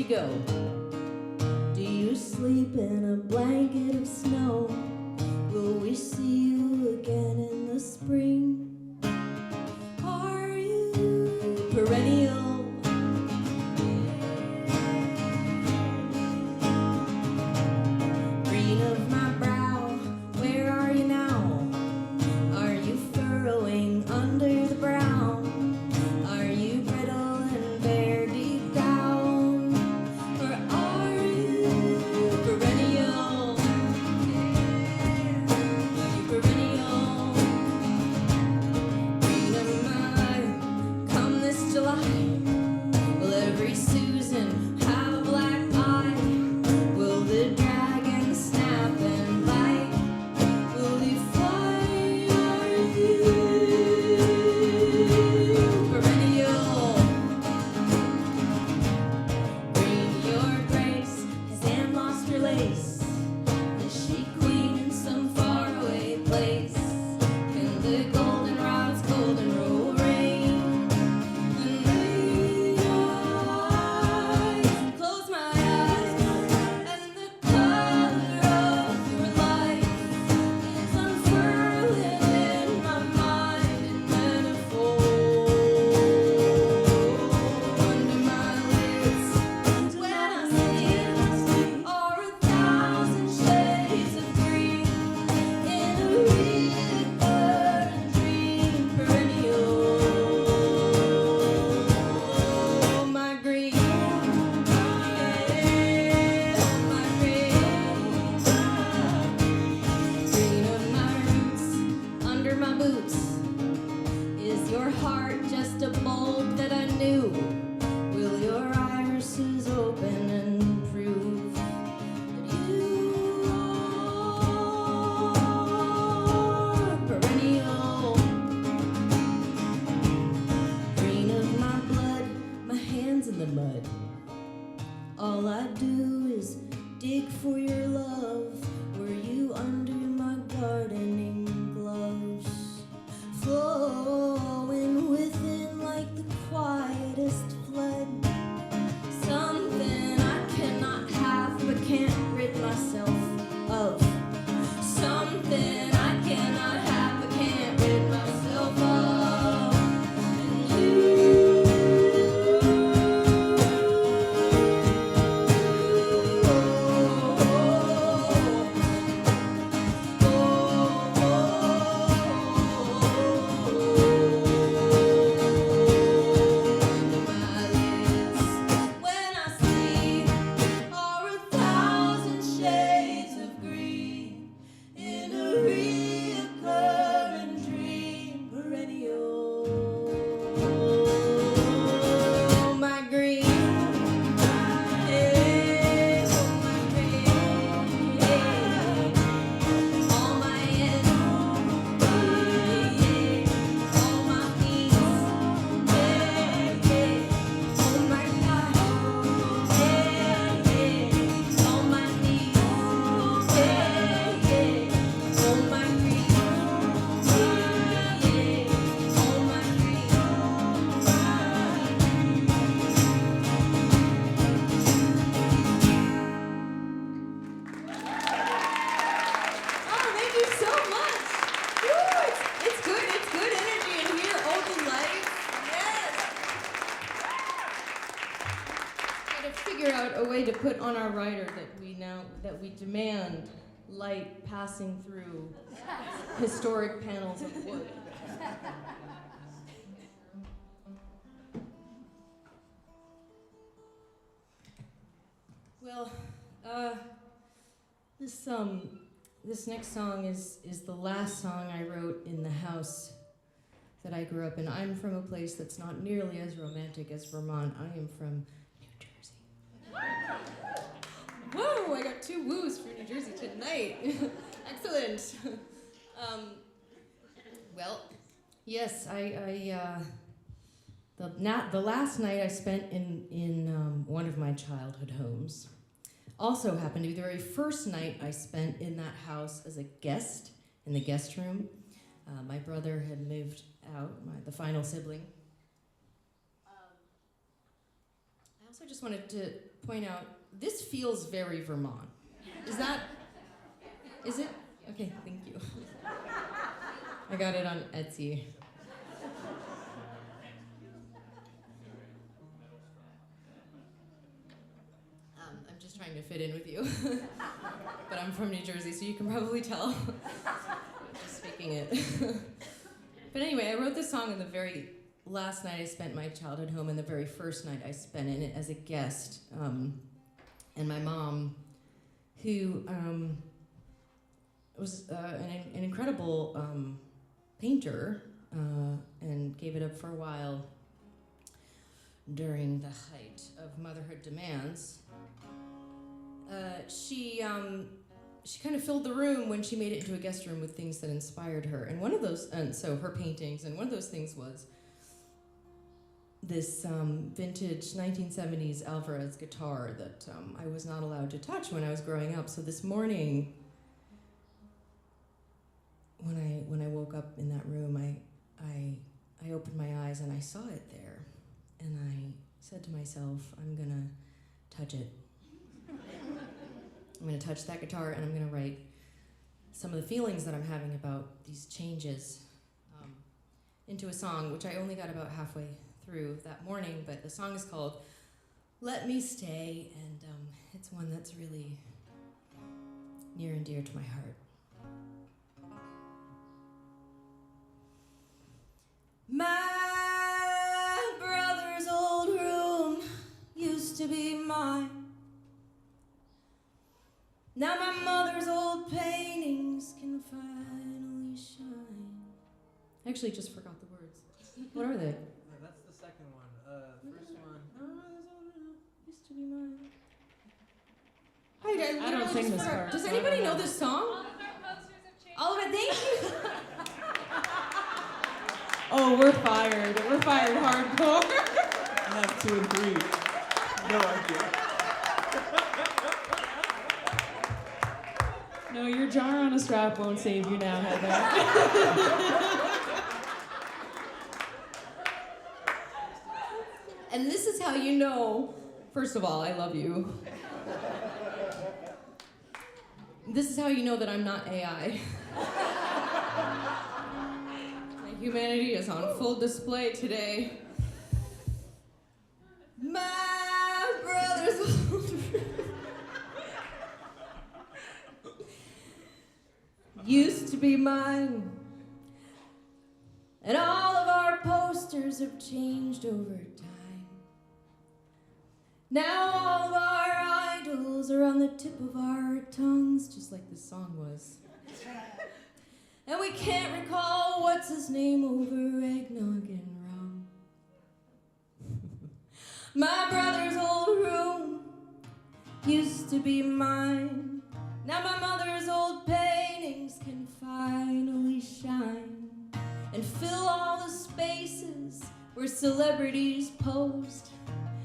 go? Do you sleep in a blanket of snow? Will we see you again in the spring? Are you perennial? Green of my brow, where are you now? Are you furrowing under the brown? Are you brittle and bare deep down? Or are you perennial? Are you perennial? Green of my, come this July, will every Susan have a black eye? Will the dragon snap and bite? Will he fly? Are you perennial? Green your grace, has Anne lost her lace? Is she queen in some faraway place? Can the goldenrod's golden roll rain? And may I close my eyes, and the color of your life is unfurling in my mind in metaphor. Under my lids, when I sleep, are 1,000 shades of green in a recurrent dream perennial. My green, my green, green of my roots, under my boots. Is your heart just a bulb that I knew? Will your irises open and prove that you are perennial? Green of my blood, my hands in the mud. All I do is dig for your love. Were you under my gardening gloves? Flowing within like the quietest flood. Something I cannot have but can't rid myself of. Something I cannot have but can't rid myself of. And you, when I sleep, are 1,000 shades of green in a recurrent dream perennial. My green, yeah, my green, yeah. All my ends, yeah, all my peace, yeah. Oh my God, yeah. All my needs, yeah. Oh my grief, yeah. All my grief. Oh, thank you so much. Woo, it's good energy in here. All the lights. Yes. Gotta figure out a way to put on our rider that we demand light passing through historic panels of wood. Well, this next song is the last song I wrote in the house that I grew up in. I'm from a place that's not nearly as romantic as Vermont. I am from New Jersey. Whoa, I got 2 woos for New Jersey tonight. Excellent. Well, yes, the last night I spent in one of my childhood homes also happened to be the very first night I spent in that house as a guest in the guest room. My brother had moved out, the final sibling. I also just wanted to point out, this feels very Vermont. Is it? Okay, thank you. I got it on Etsy. I'm just trying to fit in with you. But I'm from New Jersey, so you can probably tell. Just speaking it. But anyway, I wrote this song on the very last night I spent my childhood home and the very first night I spent in it as a guest. And my mom, who was an incredible painter and gave it up for a while during the height of motherhood demands, she kind of filled the room when she made it into a guest room with things that inspired her. And one of those, and so her paintings, and one of those things was this vintage 1970s Alvarez guitar that I was not allowed to touch when I was growing up. So this morning, when I woke up in that room, I opened my eyes and I saw it there, and I said to myself, I'm gonna touch it. I'm gonna touch that guitar, and I'm gonna write some of the feelings that I'm having about these changes into a song, which I only got about halfway through that morning, but the song is called Let Me Stay, and it's one that's really near and dear to my heart. My brother's old room used to be mine. Now my mother's old paintings can finally shine. I actually just forgot the words. What are they? That's the second one. First one. Used to be mine. I don't sing this part. Does anybody know this song? All of our posters have changed. All of it, thank you. Oh, we're fired. We're fired hardcore. I have 2 and 3. No idea. No, your jar on a strap won't save you now, Heather. And this is how you know, first of all, I love you. This is how you know that I'm not AI. My humanity is on full display today. My brother's used to be mine, and all of our posters have changed over time. Now all of our idols are on the tip of our tongues, just like this song was. And we can't recall what's his name over eggnog and rum. My brother's old room used to be mine. Now my mother's old paintings can finally shine and fill all the spaces where celebrities posed.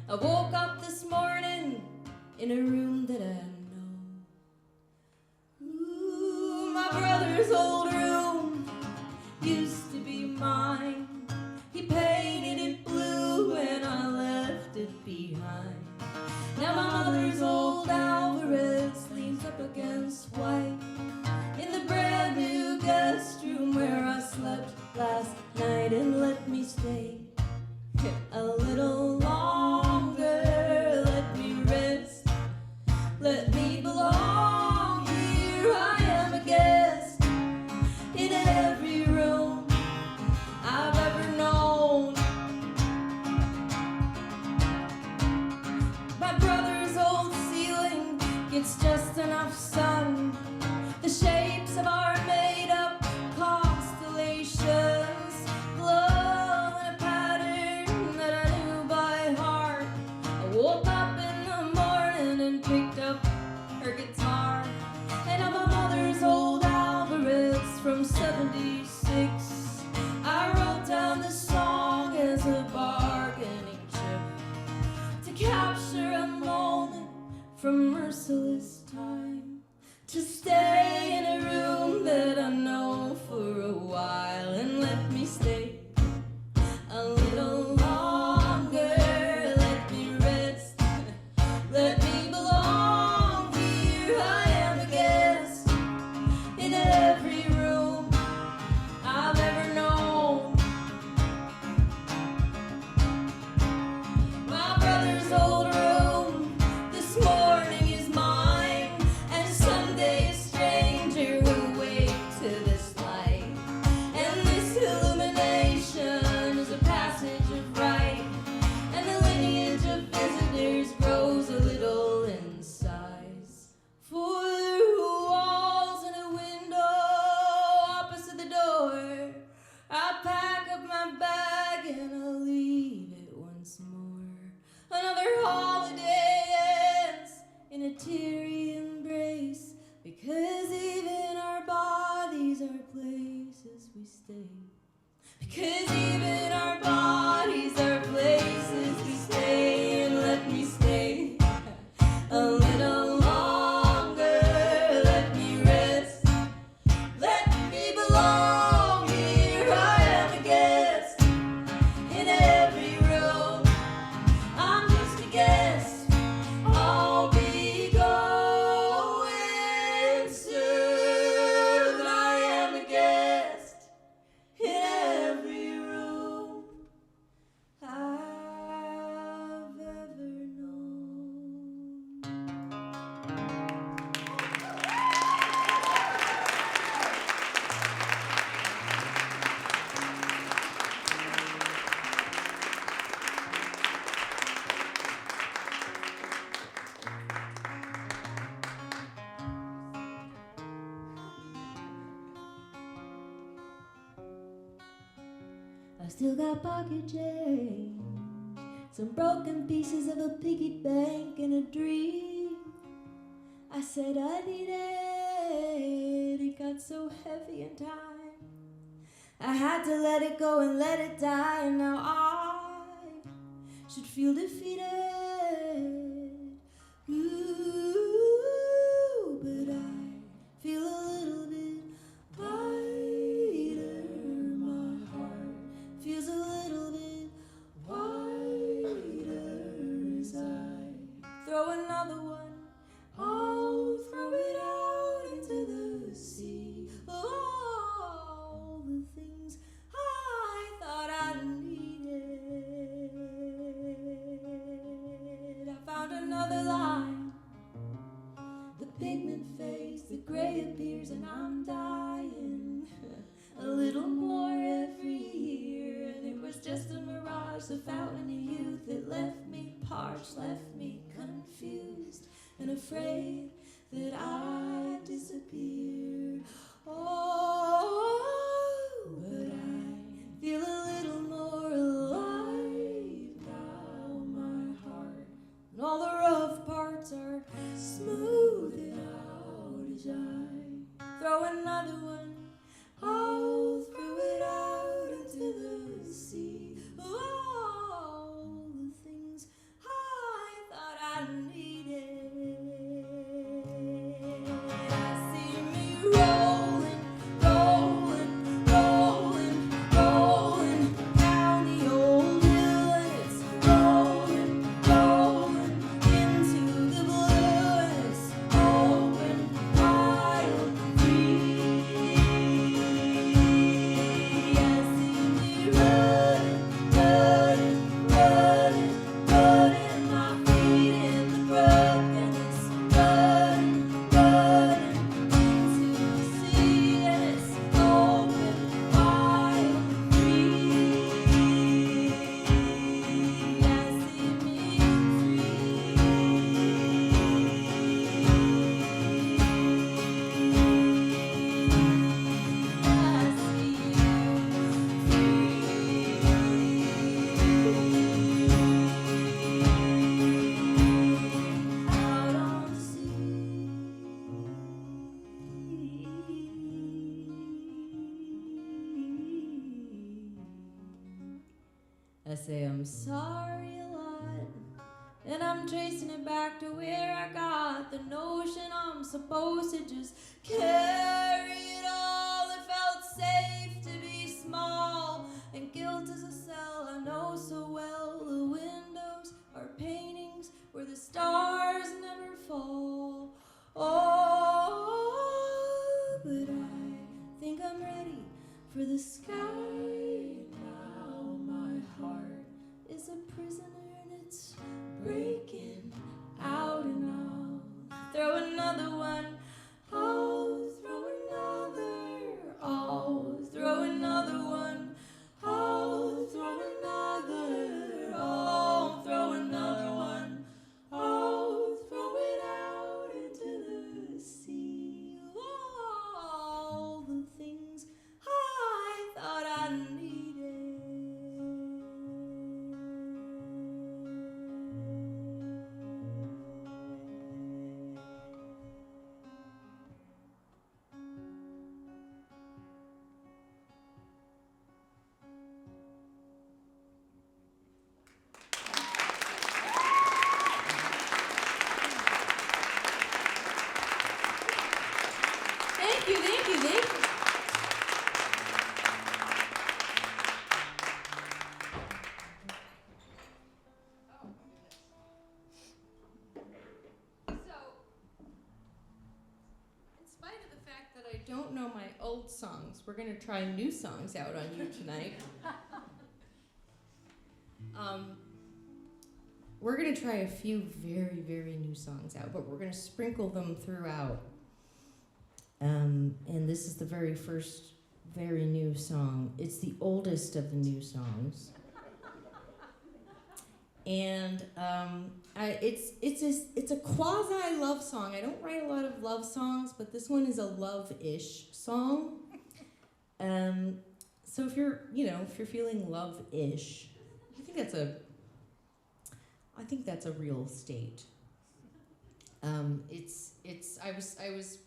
I woke up this morning in a room that I know. Ooh, my brother's old room used to be mine. He painted it blue and I left it behind. Now my mother's old Alvarez leans up against white in the brand new guest room where I slept last night, and let me stay a little longer. Let me rest. Let me belong here. I am a guest in every room I've ever known. My brother's old ceiling gets just enough sun. The shapes of our made-up constellations glow in a pattern that I knew by heart. I woke up in the morning and picked up her guitar, and on my mother's old Alvarez from '76, I wrote down this song as a bargaining chip to capture a moment from merciless time, to stay in a room that I know for a while, and let me stay a little longer. Let me rest. Let teary embrace, because even our bodies are places we stay. Because even our bodies are places we stay, and let me stay a little longer. Let me rest. Let me belong here. I am a guest in every room. I'm just a guest. I'll be going soon. I am a guest in every room I've ever known. I still got pocket change, some broken pieces of a piggy bank and a dream. I said I need it, it got so heavy in time. I had to let it go and let it die, and now I should feel defeated. Ooh, but I feel a little bit lighter. My heart feels a little bit wider as I throw another one. I'll throw it out into the sea. All the things I thought I needed. I found another line. The pigment fades, the gray appears, and I'm dying a little more every year. And it was just a mirage, the fountain of youth that left me parched, left me confused and afraid that I'd disappear. Oh, but I feel a little more alive now. My heart and all the rough parts are smoothed out as I throw another one. I'll throw it out into the sea. All the things I thought I needed. I see me rolling, rolling, rolling, rolling down the old hill, and it's rolling, rolling into the blue, and it's open, wild, free. I see me running, running, running, running my feet in the brook, and it's running, running into the sea, and it's open, wild, free. I see me out on the sea. I say I'm sorry a lot, and I'm tracing it back to where I got the notion I'm supposed to just carry it all. It felt safe to be small, and guilt is a cell I know so well. The windows are paintings where the stars never fall. Oh, but I think I'm ready for the sky now. My heart is a prisoner, and it's breaking out, and I'll throw another one. I'll throw another. I'll throw another one. I'll throw another. I'll throw another one. I'll throw it out into the sea. All the things I thought I needed. you, thank you, thank you. So, in spite of the fact that I don't know my old songs, we're going to try new songs out on you tonight. We're going to try a few very, very new songs out, but we're going to sprinkle them throughout. And this is the very first very new song. It's the oldest of the new songs. And it's a quasi love song. I don't write a lot of love songs, but this one is a love-ish song. So if you're feeling love-ish, I think that's a real state. I was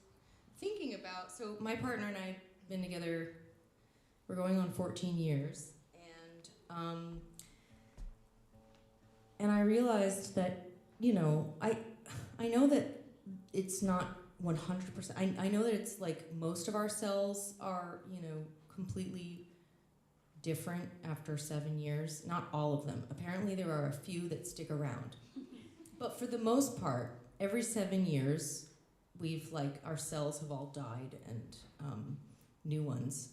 thinking about, so my partner and I have been together, we're going on 14 years, and I realized that, I know that it's not 100%, I know that it's like most of our cells are, completely different after 7 years. Not all of them. Apparently there are a few that stick around. But for the most part, every 7 years, our cells have all died and new ones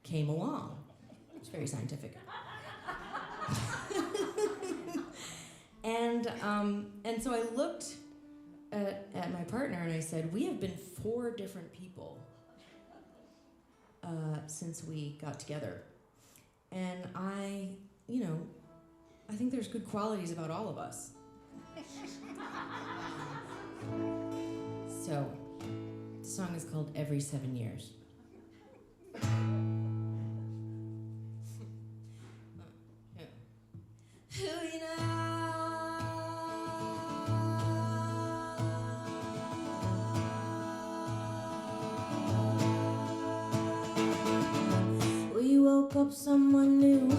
came along. It's very scientific. And so I looked at my partner and I said, we have been 4 different people since we got together. And I think there's good qualities about all of us. So, the song is called Every 7 Years. Who you know? We woke up someone new,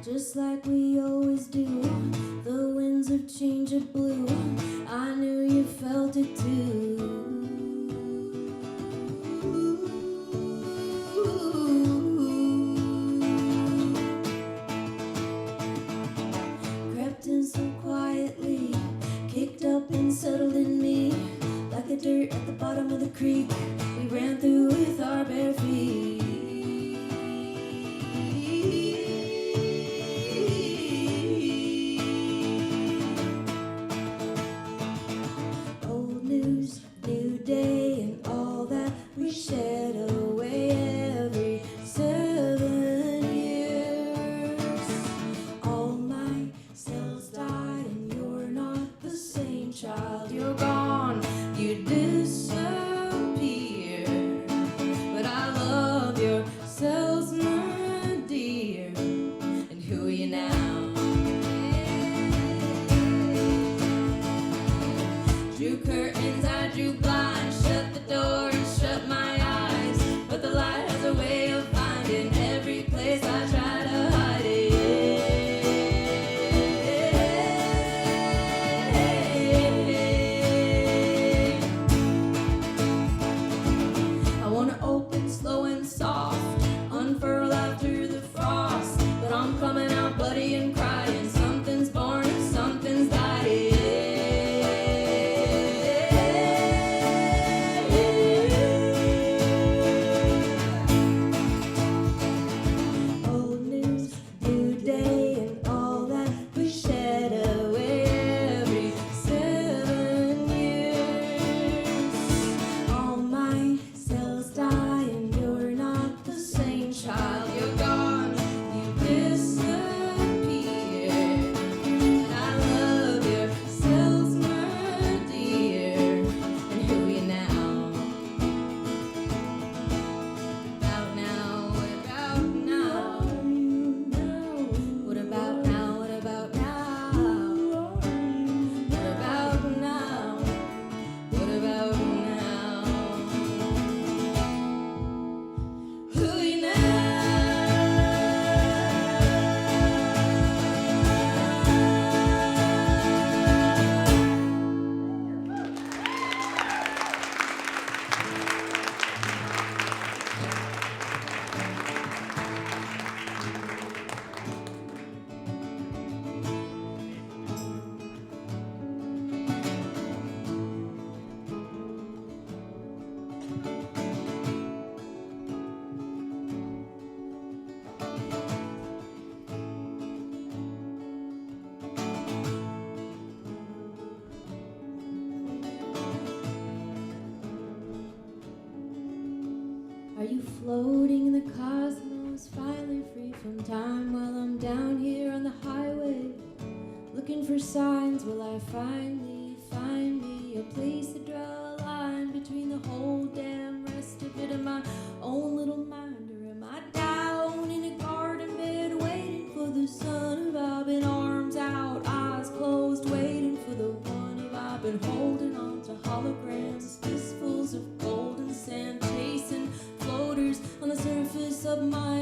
just like we always do. The winds of change had blew. I knew you felt it too. Crept in so quietly, kicked up and settled in me. Like the dirt at the bottom of the creek, we ran through with our bare feet. Are you floating in the cosmos, finally free from time, while I'm down here on the highway, looking for signs? Will I finally find me a place to draw a line between the whole damn rest of it and my own little mind? Or am I down in a garden bed waiting for the sun? Have I been arms out, eyes closed, waiting for the one? Have I been holding on to holograms, fistfuls of golden sand, chasing floaters on the surface of my